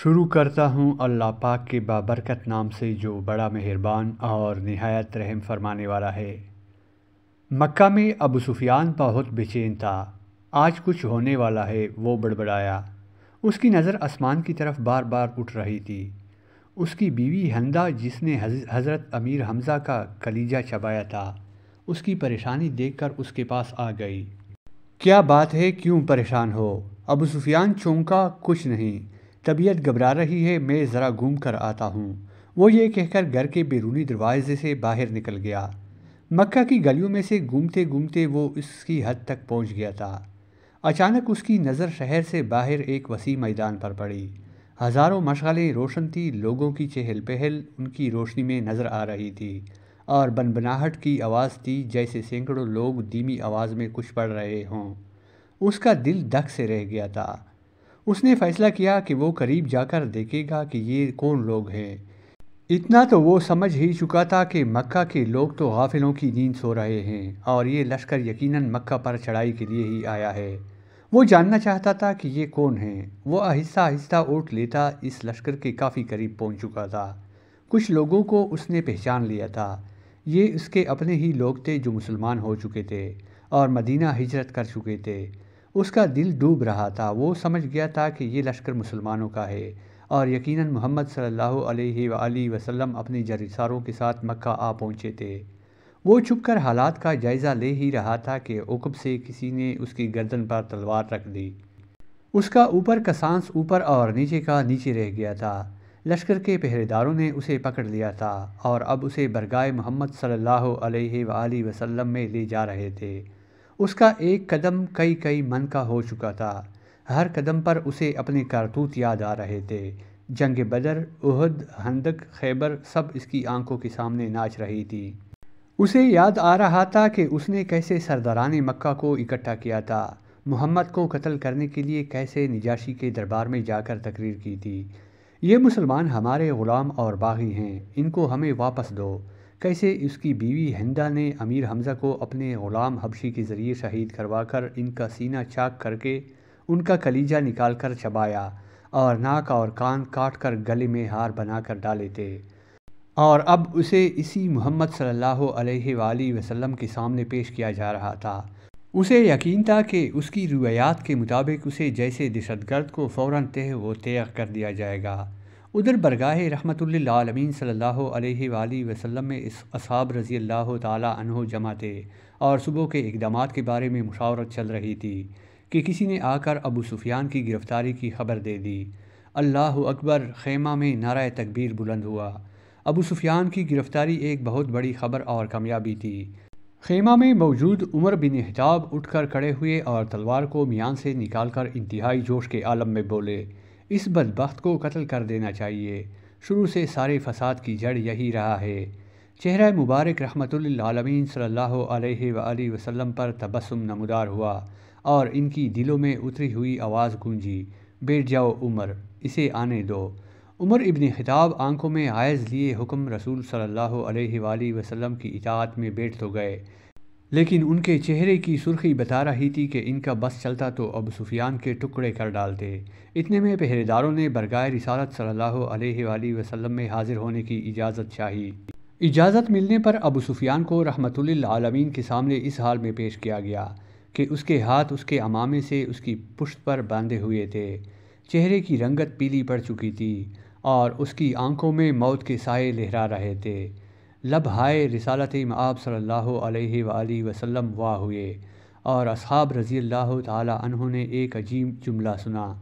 شروع کرتا ہوں اللہ پاک کے بابرکت نام سے جو بڑا مہربان اور نہایت رحم فرمانے والا ہے۔ مکہ میں ابو سفیان بہت بے چین تھا۔ آج کچھ ہونے والا ہے، وہ بڑبڑایا۔ اس کی نظر آسمان کی طرف بار بار اٹھ رہی تھی۔ اس کی بیوی ہندہ، جس نے حضرت امیر حمزہ کا کلیجہ چبایا تھا، اس کی پریشانی دیکھ کر اس کے پاس آ گئی۔ کیا بات ہے، کیوں پریشان ہو؟ ابو سفیان چونکا، کچھ نہیں، طبیعت گھبرا رہی ہے، میں ذرا گھوم کر آتا ہوں۔ وہ یہ کہہ کر گھر کے بیرونی دروازے سے باہر نکل گیا۔ مکہ کی گلیوں میں سے گھومتے گھومتے وہ اس کی حد تک پہنچ گیا تھا۔ اچانک اس کی نظر شہر سے باہر ایک وسیع میدان پر پڑی۔ ہزاروں مشعلیں روشن تھیں، لوگوں کی چہل پہل ان کی روشنی میں نظر آ رہی تھی، اور بنبناہٹ کی آواز تھی جیسے سینکڑوں لوگ دھیمی آواز میں کچھ پڑھ رہے ہوں۔ اس کا دل دھک سے رہ گیا تھا۔ اس نے فیصلہ کیا کہ وہ قریب جا کر دیکھے گا کہ یہ کون لوگ ہیں۔ اتنا تو وہ سمجھ ہی چکا تھا کہ مکہ کے لوگ تو غافلوں کی نیند سو رہے ہیں، اور یہ لشکر یقیناً مکہ پر چڑھائی کے لیے ہی آیا ہے۔ وہ جاننا چاہتا تھا کہ یہ کون ہیں۔ وہ آہستہ آہستہ اونٹ لیتا اس لشکر کے کافی قریب پہنچ چکا تھا۔ کچھ لوگوں کو اس نے پہچان لیا تھا۔ یہ اس کے اپنے ہی لوگ تھے جو مسلمان ہو چکے تھے اور مدینہ ہجرت کر چکے تھے۔ اس کا دل ڈوب رہا تھا۔ وہ سمجھ گیا تھا کہ یہ لشکر مسلمانوں کا ہے، اور یقیناً محمد صلی اللہ علیہ وآلہ وسلم اپنے جرثاروں کے ساتھ مکہ آ پہنچے تھے۔ وہ چھپ کر حالات کا جائزہ لے ہی رہا تھا کہ عقب سے کسی نے اس کی گردن پر تلوار رکھ دی۔ اس کا اوپر کا سانس اوپر اور نیچے کا نیچے رہ گیا تھا۔ لشکر کے پہرے داروں نے اسے پکڑ لیا تھا، اور اب اسے برگاہ محمد صلی اللہ علیہ وآلہ وسلم میں لے جا رہے تھے۔ اس کا ایک قدم کئی من کا ہو چکا تھا۔ ہر قدم پر اسے اپنے کرتوت یاد آ رہے تھے۔ جنگ بدر، احد، خندق، خیبر، سب اس کی آنکھوں کے سامنے ناچ رہی تھی۔ اسے یاد آ رہا تھا کہ اس نے کیسے سرداران مکہ کو اکٹھا کیا تھا، محمد کو قتل کرنے کے لیے کیسے نجاشی کے دربار میں جا کر تقریر کی تھی۔ یہ مسلمان ہمارے غلام اور باغی ہیں، ان کو ہمیں واپس دو۔ کیسے اس کی بیوی ہندہ نے امیر حمزہ کو اپنے غلام حبشی کے ذریعے شہید کروا کر ان کا سینہ چاک کر کے ان کا کلیجہ نکال کر چبایا، اور ناک اور کان کاٹ کر گلے میں ہار بنا کر ڈالے تھے، اور اب اسے اسی محمد صلی اللہ علیہ وآلہ وسلم کے سامنے پیش کیا جا رہا تھا۔ اسے یقین تھا کہ اس کی روایات کے مطابق اسے جیسے دہشت گرد کو فوراً تہ و تیغ کر دیا جائے گا۔ ادھر برگاہ رحمت للعالمین صلی اللہ علیہ وآلہ وسلم میں اصحاب رضی اللہ تعالیٰ عنہ جمع تھے، اور صبح کے اقدامات کے بارے میں مشاورت چل رہی تھی کہ کسی نے آ کر ابو سفیان کی گرفتاری کی خبر دے دی۔ اللہ اکبر! خیمہ میں نعرہ تکبیر بلند ہوا۔ ابو سفیان کی گرفتاری ایک بہت بڑی خبر اور کامیابی تھی۔ خیمہ میں موجود عمر بن خطاب اٹھ کر کھڑے ہوئے اور تلوار کو میان سے نکال کر انتہائی جوش کے عالم میں بولے، اس بدبخت کو قتل کر دینا چاہیے۔ شروع سے سارے فساد کی جڑ یہی رہا ہے۔ چہرہ مبارک رحمت للعالمین صلی اللہ علیہ وآلہ وسلم پر تبسم نمودار ہوا، اور ان کی دلوں میں اتری ہوئی آواز گونجی، بیٹھ جاؤ عمر، اسے آنے دو۔ عمر ابن خطاب آنکھوں میں حائز لیے حکم رسول صلی اللہ علیہ وآلہ وسلم کی اطاعت میں بیٹھ تو گئے، لیکن ان کے چہرے کی سرخی بتا رہی تھی کہ ان کا بس چلتا تو ابو سفیان کے ٹکڑے کر ڈالتے۔ اتنے میں پہرے داروں نے برگاہ رسالت صلی اللہ علیہ وآلہ وسلم میں حاضر ہونے کی اجازت چاہی۔ اجازت ملنے پر ابو سفیان کو رحمت للعالمین کے سامنے اس حال میں پیش کیا گیا کہ اس کے ہاتھ اس کے عمامے سے اس کی پشت پر باندھے ہوئے تھے، چہرے کی رنگت پیلی پڑ چکی تھی، اور اس کی آنکھوں میں موت کے سائے لہرا رہے تھے۔ لب ہائے رسالت مآب صلی اللہ علیہ وآلہ وسلم واہ ہوئے، اور اصحاب رضی اللہ تعالیٰ عنہ نے ایک عجیب جملہ سنا،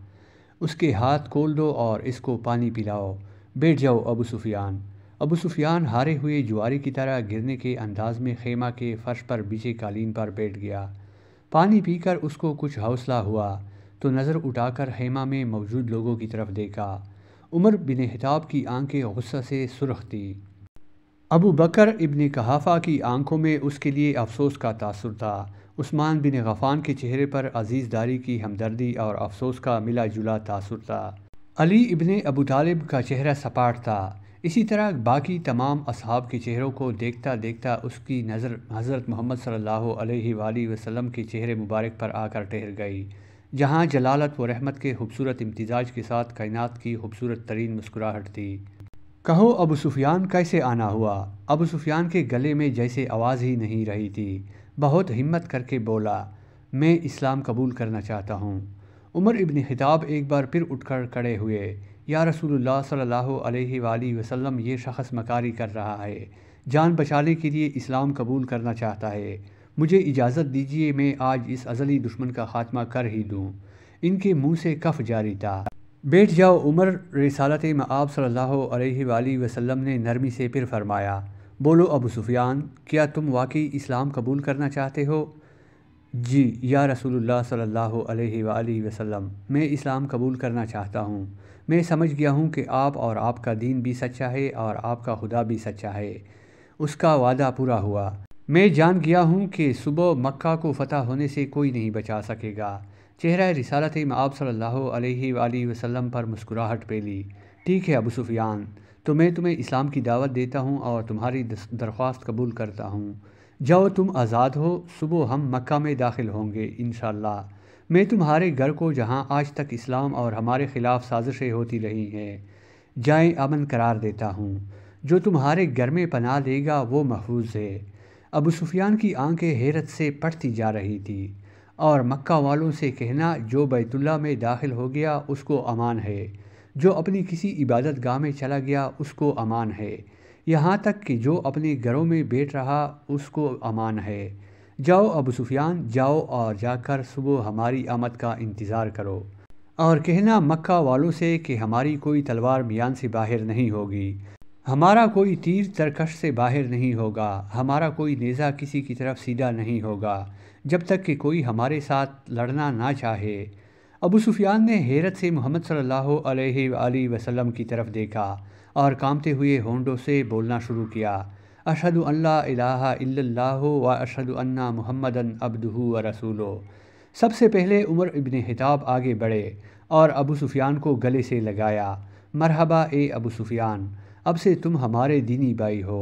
اس کے ہاتھ کھول دو اور اس کو پانی پلاؤ، بیٹھ جاؤ ابو سفیان۔ ابو سفیان ہارے ہوئے جواری کی طرح گرنے کے انداز میں خیمہ کے فرش پر بچھے قالین پر بیٹھ گیا۔ پانی پی کر اس کو کچھ حوصلہ ہوا تو نظر اٹھا کر خیمہ میں موجود لوگوں کی طرف دیکھا۔ عمر بن خطاب کی آنکھیں غصہ سے سرخ تھیں۔ ابو بکر ابن قحافہ کی آنکھوں میں اس کے لیے افسوس کا تاثر تھا۔ عثمان بن غفان کے چہرے پر عزیز داری کی ہمدردی اور افسوس کا ملا جلا تاثر تھا۔ علی ابن ابو طالب کا چہرہ سپاٹ تھا۔ اسی طرح باقی تمام اصحاب کے چہروں کو دیکھتا دیکھتا اس کی نظر حضرت محمد صلی اللہ علیہ وآلہ وسلم کے چہرے مبارک پر آ کر ٹھہر گئی، جہاں جلالت و رحمت کے خوبصورت امتزاج کے ساتھ کائنات کی خوبصورت ترین مسکراہٹ تھی۔ کہو ابو سفیان کیسے آنا ہوا؟ ابو سفیان کے گلے میں جیسے آواز ہی نہیں رہی تھی۔ بہت ہمت کر کے بولا، میں اسلام قبول کرنا چاہتا ہوں۔ عمر ابن خطاب ایک بار پھر اٹھ کر کھڑے ہوئے۔ یا رسول اللہ صلی اللہ علیہ وآلہ وسلم، یہ شخص مکاری کر رہا ہے، جان بچانے کے لیے اسلام قبول کرنا چاہتا ہے، مجھے اجازت دیجیے میں آج اس ازلی دشمن کا خاتمہ کر ہی دوں۔ ان کے منہ سے کف جاری تھا۔ بیٹھ جاؤ عمر، رسالت مآب صلی اللہ علیہ وآلہ وسلم نے نرمی سے پھر فرمایا۔ بولو ابو سفیان، کیا تم واقعی اسلام قبول کرنا چاہتے ہو؟ جی یا رسول اللہ صلی اللہ علیہ وآلہ وسلم، میں اسلام قبول کرنا چاہتا ہوں۔ میں سمجھ گیا ہوں کہ آپ اور آپ کا دین بھی سچا ہے اور آپ کا خدا بھی سچا ہے، اس کا وعدہ پورا ہوا۔ میں جان گیا ہوں کہ صبح مکہ کو فتح ہونے سے کوئی نہیں بچا سکے گا۔ چہرہ رسالت مآب صلی اللہ علیہ وآلہ وسلم پر مسکراہٹ پھیلی۔ ٹھیک ہے ابو سفیان، تو میں تمہیں اسلام کی دعوت دیتا ہوں اور تمہاری درخواست قبول کرتا ہوں۔ جاؤ، تم آزاد ہو، صبح ہم مکہ میں داخل ہوں گے انشاءاللہ۔ میں تمہارے گھر کو، جہاں آج تک اسلام اور ہمارے خلاف سازشیں ہوتی رہی ہیں، جائے امن قرار دیتا ہوں۔ جو تمہارے گھر میں پناہ لے گا وہ محفوظ ہے۔ ابو سفیان کی آنکھیں حیرت سے پھٹتی جا رہی تھی، اور مکہ والوں سے کہنا، جو بیت اللہ میں داخل ہو گیا اس کو امان ہے، جو اپنی کسی عبادت گاہ میں چلا گیا اس کو امان ہے، یہاں تک کہ جو اپنے گھروں میں بیٹھ رہا اس کو امان ہے۔ جاؤ ابو سفیان، جاؤ اور جا کر صبح ہماری آمد کا انتظار کرو، اور کہنا مکہ والوں سے کہ ہماری کوئی تلوار میان سے باہر نہیں ہوگی، ہمارا کوئی تیر ترکش سے باہر نہیں ہوگا، ہمارا کوئی نیزہ کسی کی طرف سیدھا نہیں ہوگا، جب تک کہ کوئی ہمارے ساتھ لڑنا نہ چاہے۔ ابو سفیان نے حیرت سے محمد صلی اللہ علیہ وآلہ وسلم کی طرف دیکھا اور کانپتے ہوئے ہونٹوں سے بولنا شروع کیا، اشہد ان لا الہ الا اللہ و اشہد ان محمدً عبدہ و رسولہ۔ سب سے پہلے عمر ابن خطاب آگے بڑھے اور ابو سفیان کو گلے سے لگایا۔ مرحبا اے ابو سفیان، اب سے تم ہمارے دینی بھائی ہو،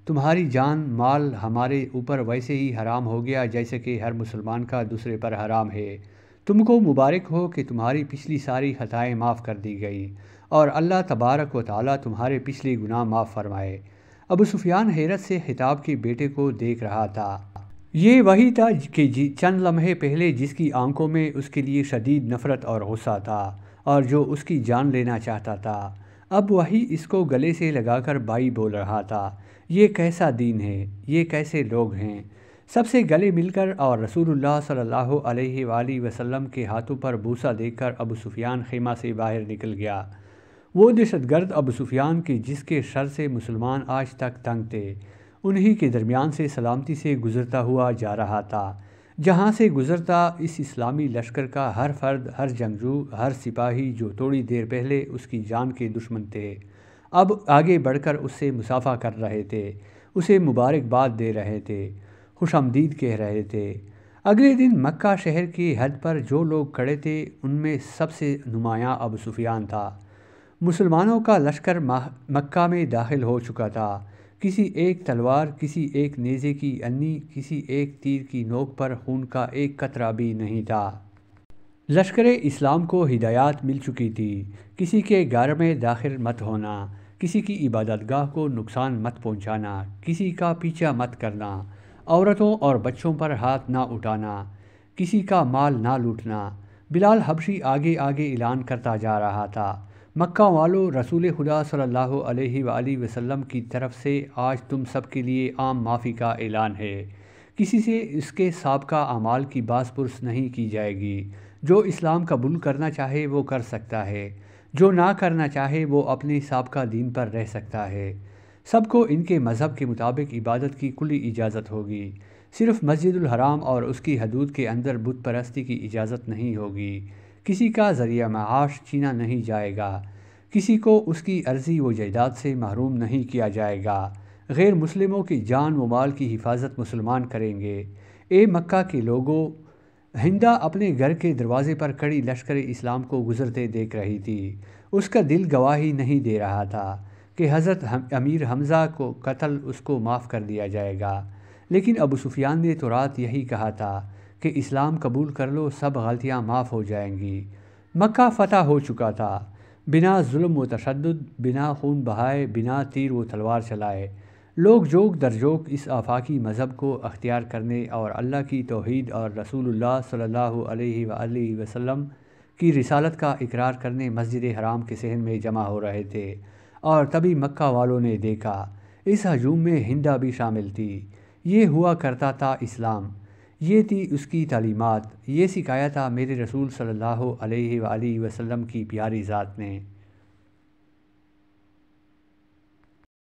تمہاری جان مال ہمارے اوپر ویسے ہی حرام ہو گیا جیسے کہ ہر مسلمان کا دوسرے پر حرام ہے۔ تم کو مبارک ہو کہ تمہاری پچھلی ساری خطائیں معاف کر دی گئی، اور اللہ تبارک و تعالیٰ تمہارے پچھلے گناہ معاف فرمائے۔ ابو سفیان حیرت سے خطاب کے بیٹے کو دیکھ رہا تھا۔ یہ وہی تھا کہ چند لمحے پہلے جس کی آنکھوں میں اس کے لیے شدید نفرت اور غصہ تھا، اور جو اس کی جان لینا چاہتا تھا، اب وہی اس کو گلے سے لگا کر بھائی بول رہا تھا۔ یہ کیسا دین ہے، یہ کیسے لوگ ہیں؟ سب سے گلے مل کر اور رسول اللہ صلی اللہ علیہ وآلہ وسلم کے ہاتھوں پر بوسہ دے کر ابو سفیان خیمہ سے باہر نکل گیا۔ وہ دہشت گرد ابو سفیان کی جس کے شر سے مسلمان آج تک تنگ تھے، انہی کے درمیان سے سلامتی سے گزرتا ہوا جا رہا تھا۔ جہاں سے گزرتا اس اسلامی لشکر کا ہر فرد، ہر جنگجو، ہر سپاہی جو تھوڑی دیر پہلے اس کی جان کے دشمن تھے، اب آگے بڑھ کر اس سے مصافحہ کر رہے تھے، اسے مبارکباد دے رہے تھے، خوش آمدید کہہ رہے تھے۔ اگلے دن مکہ شہر کی حد پر جو لوگ کھڑے تھے ان میں سب سے نمایاں ابو سفیان تھا۔ مسلمانوں کا لشکر مکہ میں داخل ہو چکا تھا۔ کسی ایک تلوار، کسی ایک نیزے کی انی، کسی ایک تیر کی نوک پر خون کا ایک قطرہ بھی نہیں تھا۔ لشکر اسلام کو ہدایات مل چکی تھی، کسی کے گھر میں داخل مت ہونا، کسی کی عبادت گاہ کو نقصان مت پہنچانا، کسی کا پیچھا مت کرنا، عورتوں اور بچوں پر ہاتھ نہ اٹھانا، کسی کا مال نہ لوٹنا۔ بلال حبشی آگے آگے اعلان کرتا جا رہا تھا، مکہ والو، رسول خدا صلی اللہ علیہ وآلہ وسلم کی طرف سے آج تم سب کے لیے عام معافی کا اعلان ہے۔ کسی سے اس کے سابقہ اعمال کی باز پرس نہیں کی جائے گی۔ جو اسلام قبول کرنا چاہے وہ کر سکتا ہے، جو نہ کرنا چاہے وہ اپنے سابقہ دین پر رہ سکتا ہے۔ سب کو ان کے مذہب کے مطابق عبادت کی کلی اجازت ہوگی، صرف مسجد الحرام اور اس کی حدود کے اندر بت پرستی کی اجازت نہیں ہوگی۔ کسی کا ذریعہ معاش چھینا نہیں جائے گا، کسی کو اس کی عرضی و جائیداد سے محروم نہیں کیا جائے گا۔ غیر مسلموں کی جان و مال کی حفاظت مسلمان کریں گے۔ اے مکہ کے لوگوں، ہندہ اپنے گھر کے دروازے پر کھڑی لشکر اسلام کو گزرتے دیکھ رہی تھی۔ اس کا دل گواہی نہیں دے رہا تھا کہ حضرت امیر حمزہ کو قتل اس کو معاف کر دیا جائے گا، لیکن ابو سفیان نے تو رات یہی کہا تھا کہ کہ اسلام قبول کر لو، سب غلطیاں معاف ہو جائیں گی۔ مکہ فتح ہو چکا تھا، بنا ظلم و تشدد، بنا خون بہائے، بنا تیر و تلوار چلائے۔ لوگ جوگ در جوگ اس آفاقی مذہب کو اختیار کرنے اور اللہ کی توحید اور رسول اللہ صلی اللہ علیہ وآلہ وسلم کی رسالت کا اقرار کرنے مسجد حرام کے صحن میں جمع ہو رہے تھے، اور تبھی مکہ والوں نے دیکھا اس ہجوم میں ہندہ بھی شامل تھی۔ یہ ہوا کرتا تھا اسلام، یہ تھی اس کی تعلیمات، یہ سکھایا تھا میرے رسول صلی اللہ علیہ وآلہ وسلم کی پیاری ذات نے۔